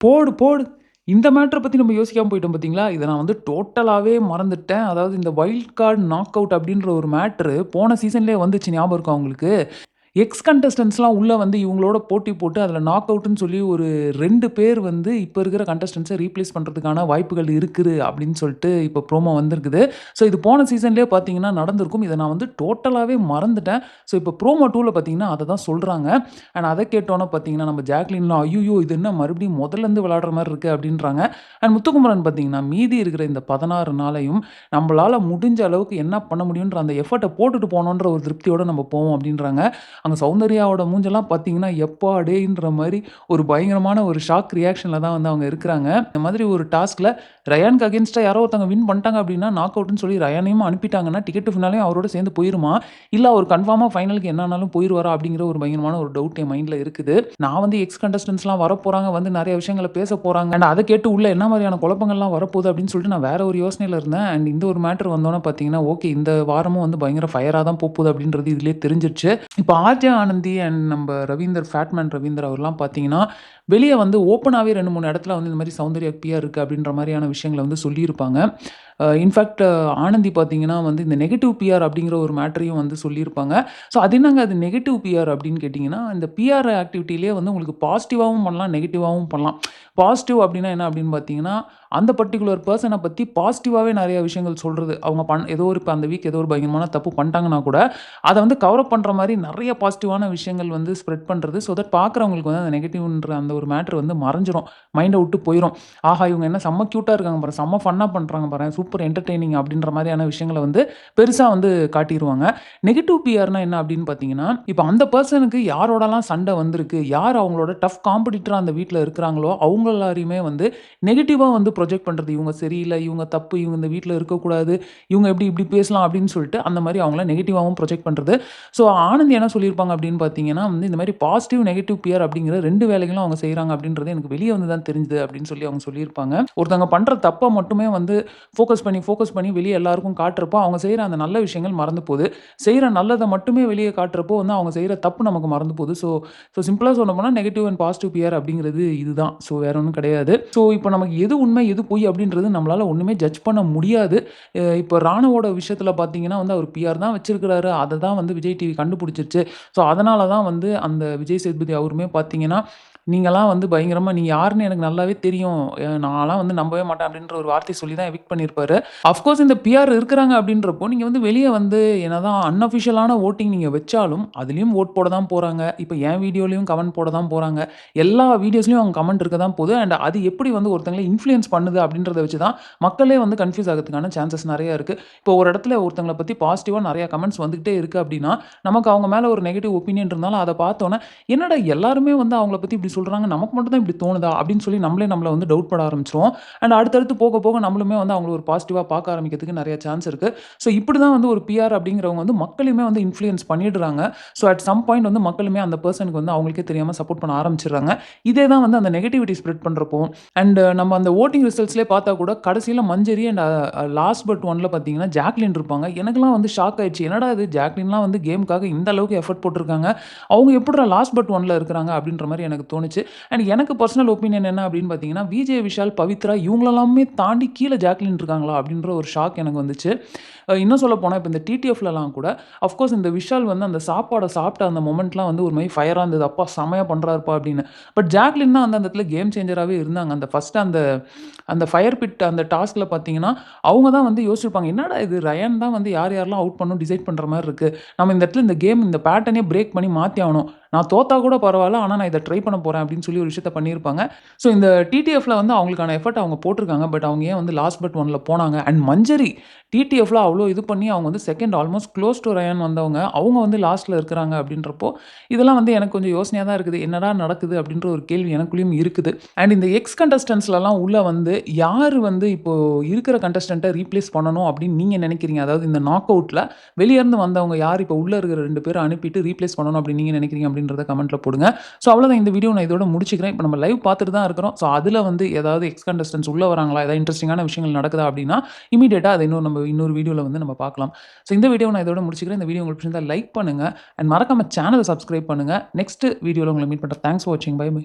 போடு, போடு. இந்த மேட்டர பத்தி நம்ம யோசிக்காம போயிட்டோம் பார்த்தீங்களா? இத நான் வந்து டோட்டலாவே மறந்துட்டேன். அதாவது இந்த வைல்ட் கார்ட் நாக் அவுட் அப்டின்ற ஒரு மேட்டரு போன சீசன்லயே வந்துச்சு ஞாபகம் இருக்கா உங்களுக்கு? எக்ஸ் கண்டஸ்டன்ட்ஸ்லாம் உள்ள வந்து இவங்களோட போட்டி போட்டு அதில நாக் அவுட்ன்னு சொல்லி ஒரு 2 பேர் வந்து இப்ப இருக்கிற கண்டஸ்டன்ட்ஸ ரீப்ளேஸ் பண்றதுக்கான வாய்ப்புகள் இருக்குது அப்படின்னு சொல்லிட்டு இப்ப ப்ரோமோ வந்திருக்குது. ஸோ இது போன சீசன்லயே பார்த்தீங்கன்னா நடந்திருக்கும். இத நான் வந்து டோட்டலாவே மறந்துட்டேன். ஸோ இப்ப ப்ரோமோ 2ல பார்த்தீங்கன்னா அத தான் சொல்றாங்க. அண்ட் அத கேட்டோனே பார்த்தீங்கன்னா நம்ம ஜாக்லின்லாம் "ஐய்யய்யோ! இது என்ன மறுபடியும் முதல்லேருந்து விளையாடுற மாரி இருக்கு" அப்படின்றாங்க. அண்ட் முத்துக்குமரன் பார்த்தீங்கன்னா மீதி இருக்கிற இந்த 16 நாளையும் நம்மளால முடிஞ்ச அளவுக்கு என்ன பண்ண முடியுன்ற அந்த எஃபோர்ட்ட போட்டுட்டு போணுன்ற ஒரு திருப்தியோட நம்ம போவோம் அப்படின்றாங்க. அங்க சௌந்தர்யாவோட மூஞ்செல்லாம் பார்த்தீங்கன்னா, எப்பா டேய்ன்ற மாரி ஒரு பயங்கரமான ஒரு ஷாக் ரியாக்ஷன்ல தான் வந்து அவங்க இருக்கிறாங்க. இந்த மாதிரி ஒரு டாஸ்க்ல ரயானுக்கு அகைன்ஸ்ட்டா யாரோ ஒருத்தவங்க வின் பண்ணிட்டாங்க அப்டின்னா, நாக் அவுட்ன்னு சொல்லி ரயானையும் அனுப்பிட்டாங்கன்னா, டிக்கெட் டு ஃபினாலேயும் அவரோட சேர்ந்து போயிருமா? இல்ல அவர் கன்ஃபார்மா ஃபைனலுக்கு என்ன ஆனாலும் போயிருவாரா? அப்படிங்கிற ஒரு பயங்கரமான ஒரு டவுட் என் மைண்ட்ல இருக்குது. நான் வந்து எக்ஸ் கண்டஸ்டன்ட்ஸ்லாம் வரப்போறாங்க, வந்து நெறைய விஷயங்கள பேச போறாங்க. அண்ட் அத கேட்டு உள்ள என்ன மாரியான குழப்பங்கள்லாம் வரப்போகுது அப்படின்னு சொல்லிட்டு நான் வேற ஒரு யோசனையில இருந்தேன். அண்ட் இந்த ஒரு மேட்டர் வந்தோனே பார்த்தீங்கன்னா, ஓகே இந்த வாரமும் வந்து பயங்கர ஃபயரா தான் போப்போது அப்படின்றது இதிலேயே தெரிஞ்சிருச்சு. இப்ப ஆர்ஜே ஆனந்தி அண்ட் நம்ப ரவீந்தர் ஃபேட்மேன் ரவீந்தர் அவர்லாம் பார்த்தீங்கன்னா, வெளிய வந்து ஓப்பனாவே 2, 3 இடத்துல வந்து இந்த மாரி சௌந்தர்யாக்கு பிஆர் இருக்கு அப்படின்ற மாரியான விஷயங்கள வந்து சொல்லியிருப்பாங்க. இன்ஃபாக்ட் ஆனந்தி பார்த்தீங்கன்னா வந்து இந்த நெகட்டிவ் பிஆர் அப்படிங்கிற ஒரு மேட்டரையும் வந்து சொல்லியிருப்பாங்க. ஸோ அது என்னங்க அது நெகட்டிவ் பிஆர் அப்படின்னு கேட்டிங்கன்னா, இந்த பிஆர் ஆக்டிவிட்டிலயே வந்து உங்களுக்கு பாசிட்டிவாவும் பண்ணலாம், நெகட்டிவாவும் பண்ணலாம். பாசிட்டிவ் அப்படின்னா என்ன அப்படின்னு பார்த்தீங்கன்னா, அந்த பர்ட்டிகுலர் பெர்சன பத்தி பாசிட்டிவாவே நெறைய விஷயங்கள் சொல்றது. அவங்க ஏதோ ஒரு இப்ப அந்த வீக் ஏதோ ஒரு பயங்கரமான தப்பு பண்ணிட்டாங்கன்னா கூட, அத வந்து கவர் அப் பண்ற மாரி நெறைய பாசிட்டிவான விஷயங்கள் வந்து ஸ்ப்ரெட் பண்றது. ஸோ தட் பார்க்குறவங்களுக்கு வந்து அந்த நெகட்டிவ்ன்ற அந்த ஒரு மேட்டர் வந்து மறைஞ்சிரும். மைண்ட விட்டு போயிரும். ஆஹா! இவங்க என்ன செம்ம கியூட்டா இருக்காங்க பாரு, செம்ம ஃபன்னா பண்றாங்க பாரேன், சூப்பர் என்டர்டெய்னிங் அப்படின்ற மாரியான விஷயங்கள வந்து பெருசா வந்து காட்டிருவாங்க. நெகட்டிவ் பிஆர்னா என்ன அப்படின்னு பார்த்தீங்கன்னா, இப்ப அந்த பெர்சனுக்கு யாரோடலாம் சண்டை வந்திருக்கு, யார் அவங்களோட டஃப் காம்படிட்டரா அந்த வீட்ல இருக்கிறாங்களோ, அவங்க எல்லாரையுமே வந்து நெகட்டிவா வந்து ப்ரொஜெக்ட் பண்றது. இவங்க சரியில்ல, இவங்க தப்பு, இவங்க இந்த வீட்ல இருக்கக்கூடாது, இவங்க எப்படி இப்படி பேசலாம் அப்படின்னு சொல்லிட்டு அந்த மாரி அவங்கள நெகட்டிவாவும் ப்ரொஜெக்ட் பண்றது. ஸோ ஆனந்த் என்ன சொல்லியிருப்பாங்க அப்படின்னு பார்த்தீங்கன்னா, வந்து இந்த மாரி பாசிட்டிவ், நெகட்டிவ் பியர் அப்படிங்கிற 2 வேலைகளும் அவங்க செய்றாங்க அப்படின்றது எனக்கு வெளிய வந்து தான் தெரிஞ்சது அப்படின்னு சொல்லி அவங்க சொல்லியிருப்பாங்க. ஒருத்தவங்க பண்ற தப்ப மட்டுமே வந்து ஃபோக்கஸ் பண்ணி வெளிய எல்லாருக்கும் காட்டுறப்போ, அவங்க செய்ற அந்த நல்ல விஷயங்கள் மறந்து போது. செய்ற நல்லத மட்டுமே வெளிய காட்டுறப்போ வந்து அவங்க செய்ற தப்பு நமக்கு மறந்து போது. ஸோ சிம்பிளா சொல்லப்போனா நெகட்டிவ் அண்ட் பாசிட்டிவ் பியர் அப்படிங்கிறது இதுதான். ஸோ வேற ஒண்ணும் கிடையாது. ஸோ இப்ப நமக்கு எது உண்மை, எது பொய் அப்படின்றது நம்மளால ஒண்ணுமே ஜட்ஜ் பண்ண முடியாது. இப்ப ராணுவோட விஷயத்துல பார்த்தீங்கன்னா வந்து அவர் பிஆர் தான் வச்சிருக்கிறாரு. அத தான் வந்து விஜய் டிவி கண்டுபிடிச்சிருச்சு. ஸோ அதனால தான் வந்து அந்த விஜய் சேதுபதி அவருமே பார்த்தீங்கன்னா, நீங்கலாம் வந்து பயங்கரமா நீ யாருன்னு எனக்கு நல்லாவே தெரியும். நான்லாம் வந்து நம்பவே மாட்டேன் அப்படின்ற ஒரு வார்த்தைய சொல்லி தான் எவிக்ட் பண்ணியிருப்பாரு. அஃப்கோர்ஸ் இந்த பிஆர் இருக்கிறாங்க அப்படின்றப்போ, நீங்க வந்து வெளிய வந்து என்னதான் அன்அஃபிஷியலான வோட்டிங் நீங்க வச்சாலும், அதிலயும் வோட் போட தான் போறாங்க. இப்ப என் வீடியோலயும் கமெண்ட் போட தான் போறாங்க. எல்லா வீடியோஸ்லயும் அவங்க கமெண்ட் இருக்க தான் போது. அண்ட் அது எப்படி வந்து ஒருத்தங்கள இன்ஃப்ளூயன்ஸ் பண்ணுது அப்படின்றத வச்சு தான் மக்களே வந்து கன்ஃப்யூஸ் ஆகுறதுக்கான சான்சஸ் நெறைய இருக்கு. இப்போ ஒரு இடத்துல ஒருத்தங்கள பத்தி பாசிட்டிவா நெறைய கமெண்ட்ஸ் வந்துகிட்டே இருக்கு அப்படின்னா, நமக்கு அவங்க மேல ஒரு நெகட்டிவ் ஒப்பீனியன் இருந்தாலும் அத பார்த்தோனே, என்னடா எல்லாருமே வந்து அவங்கள பத்தி இப்படி சொல்றாங்க. நமக்கு மட்டும் தான் இப்படி தோணுதா? அப்படின்னு சொல்லி நம்மளே நம்மள வந்து டவுட் பட ஆரம்பிச்சுருவோம். அண்ட் அடுத்தடுத்து போக போக நம்மளுமே வந்து அவங்கள ஒரு பாசிட்டிவா பார்க்க ஆரம்பிக்கிறதுக்கு நெறைய சான்ஸ் இருக்கு. ஸோ இப்படி தான் வந்து ஒரு பிஆர் அப்படிங்கிறவங்க வந்து மக்களையுமே வந்து இன்ஃப்ளூயன்ஸ் பண்ணிடுறாங்க. ஸோ அட் சம் பாயிண்ட் வந்து மக்களுமே அந்த பெர்சனுக்கு வந்து அவங்களுக்கே தெரியாம சப்போர்ட் பண்ண ஆரம்பிச்சுடுறாங்க. இதே தான் வந்து அந்த நெகட்டிவிட்டி ஸ்ப்ரெட் பண்றப்போ அண்ட் நம்ம அந்த வோட்டிங் ரிசல்ட்ஸ்லயே பார்த்தா கூட கடைசியில மஞ்சரி அண்ட் லாஸ்ட் பட் ஒன்ல பார்த்தீங்கன்னா ஜாக்லின் இருப்பாங்க. எனக்கெல்லாம் வந்து ஷாக் ஆயிடுச்சு. என்னடா இது ஜாக்லின்லாம் வந்து கேம்க்காக இந்த அளவுக்கு எஃபோர்ட் போட்டுருக்காங்க. அவங்க எப்புட்றா லாஸ்ட் பட் ஒன்ல இருக்கிறாங்க அப்படின்ற மாரி எனக்கு தோணுச்சு. அண்ட் எனக்கு பர்சனல் ஒப்பீனியன் என்ன அப்படின்னு பார்த்தீங்கன்னா, விஜே விஷால், பவித்ரா இவங்களெல்லாமே தாண்டி கீழ ஜாக்லின் இருக்காங்களா அப்படின்ற ஒரு ஷாக் எனக்கு வந்துச்சு. இன்னும் சொல்லப்போனா இப்ப இந்த டிடிஎஃப்லலாம் கூட அஃப்கோர்ஸ் இந்த விஷால் வந்து அந்த சாப்பாட சாப்பிட்ட அந்த மொமெண்ட்லாம் வந்து ஒரு மாரி ஃபயரா இருந்தது. அப்பா செம்மையா பண்றாருப்பா அப்படின்னு. பட் ஜாக்லின் தான் வந்து அந்த இடத்துல கேம் சேஞ்சராவே இருந்தாங்க. அந்த ஃபர்ஸ்ட் அந்த அந்த ஃபயர் பிட் அந்த டாஸ்க்ல பார்த்தீங்கன்னா, அவங்க தான் வந்து யோசிச்சிருப்பாங்க. என்னடா இது ரயான் தான் வந்து யார் யாரெல்லாம் அவுட் பண்ணணும் டிசைட் பண்ற மாரி இருக்கு. நம்ம இந்த இடத்துல இந்த கேம் இந்த பேட்டர்னே பிரேக் பண்ணி மாத்தி ஆவணும். நான் தோத்தா கூட பரவால்ல. ஆனா நான் இத ட்ரை பண்ண போறேன் அப்படின்னு சொல்லி ஒரு விஷயத்த பண்ணியிருப்பாங்க. ஸோ இந்த டிடிஎஃப்ல வந்து அவங்களுக்கான எஃபோர்ட் அவங்க போட்டிருக்காங்க. பட் அவங்க ஏன் வந்து லாஸ்ட் பட் ஒன்ல போனாங்க. அண்ட் மஞ்சரி டிடிஎஃப்ல அவ்ளோ இது பண்ணி அவங்க வந்து செகண்ட் ஆல்மோஸ்ட் க்ளோஸ் டூ ரயான் வந்தவங்க. அவங்க வந்து லாஸ்ட்ல இருக்கிறாங்க அப்படின்றப்போ, இதெல்லாம் வந்து எனக்கு கொஞ்சம் யோசனையா தான் இருக்குது. என்னடா நடக்குது அப்படின்ற ஒரு கேள்வி எனக்குள்ளேயும் இருக்குது. அண்ட் இந்த எக்ஸ் கண்டஸ்டன்ட்ஸ்லலாம் உள்ள வந்து யாரு வந்து இப்போ இருக்கிற கண்டஸ்டன்ட்ட ரீப்ளேஸ் பண்ணணும் அப்படின்னு நீங்க நினைக்கிறீங்க? அதாவது இந்த நாக் அவுட்ல வெளிய இருந்து வந்தவங்க யார் இப்போ உள்ள இருக்கிற 2 பேர அனுப்பிட்டு ரீப்ளேஸ் பண்ணணும் அப்படின்னு நீங்க நினைக்கிறீங்க அப்படின்றத கமெண்ட்ல போடுங்க. ஸோ அவ்வளோதான் இந்த வீடியோ நான் இதோட முடிச்சுக்கிறேன். இப்போ நம்ம லைவ் பார்த்துட்டு தான் இருக்கிறோம். ஸோ அதில வந்து ஏதாவது எக்ஸ் கண்டஸ்டன்ட்ஸ் உள்ள வராங்களா? ஏதாவது இன்ட்ரஸ்டிங்கான விஷயங்கள் நடக்குதா அப்படின்னா, இமிடியேட்டா அத இன்னொரு வீடியோல வந்து நம்ம பார்க்கலாம். ஸோ இந்த வீடியோவ நான் இதோட முடிச்சுக்கிறேன். இந்த வீடியோ உங்களுக்கு பிடிச்சிருந்தா லைக் பண்ணுங்க. அண்ட் மறக்காம சேனல சப்ஸ்கிரைப் பண்ணுங்க. நெக்ஸ்ட் வீடியோல உங்கள மீட் பண்றேன். தேங்க்ஸ் ஃபார் வாட்சிங். Bye by.